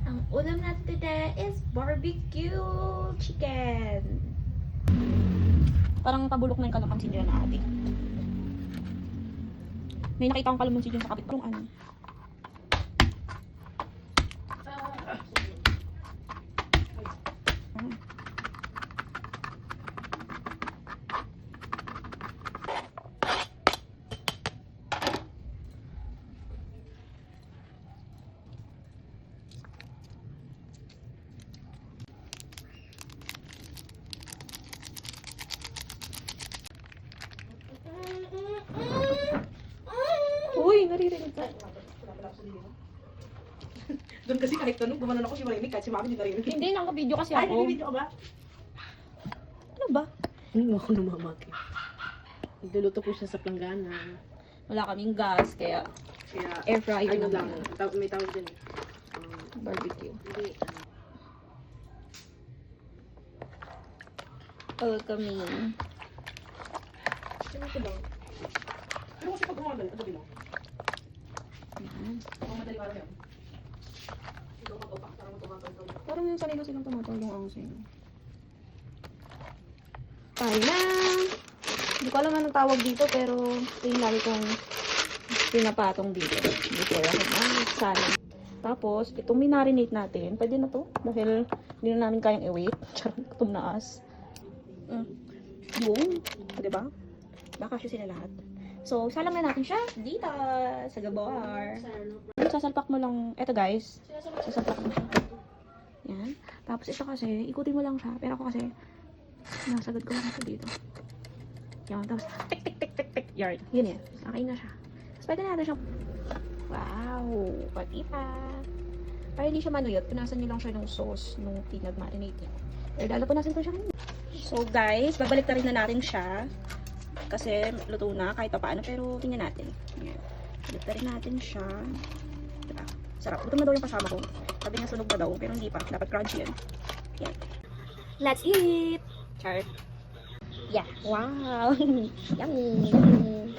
Ang ulam natin today is barbecue chicken. Parang pabulok na yung kalamansi dyan na ate. May nakita akong kalamansi dyan sa kapit. Parang ano? Uy, naririnig ka. Doon kasi kahit tanong, gumanon ako si Marinig, kahit si Mami hindi narinig. Hindi, naka-video kasi Ay, ako. nag-video ka ba? Ano ba? Ano ako namamaki. Nagluluto po siya sa planggana. Wala kaming gas, kaya Kaya, air fryer ano lang. lang, may tawag din eh. Barbecue. Hindi, Welcoming. Sino ito lang? Pero kasi pag umagal, ito bilang. Pag madali para yan. Ikaw mag-upak, para mag-umagal ka. Parang sanay kasi lang tumatawag yung angsin. Tayo na! Hindi ko alam anong tawag dito, pero ito yung lagi kong pinapatong dito. Before ako sana. Tapos, itong minarinate natin, pwede na to. Dahil hindi na namin kayang i-wait. Charot, tumnaas. Boom. Diba? Baka siya sila lahat. So, salang na natin siya dito sa gabar. Sasalpak mo lang. Eto guys. Sasalpak mo siya. Yan. Tapos ito kasi, ikutin mo lang siya. Pero ako kasi, nasagad ko lang ito dito. Yan. Tapos, tik, tik, tik, tik, tik. Yan. Yun yan. Okay na siya. Tapos pwede natin siyang, wow. Pati pa. Para hindi siya manuyot, punasan niyo lang siya ng sauce nung pinag-marinate niya. Pero lalo punasan ko siya ngayon. So guys, babalik na rin na natin siya. Kasi luto na kahit pa paano, pero tingnan natin. Ayan. Balik na rin natin siya. Diba? Sarap. Gutom na daw yung kasama ko. Sabi niya sunog na daw, pero hindi pa. Dapat crunchy yan. Yan. Let's eat! Chart. Yeah. Wow! Yummy!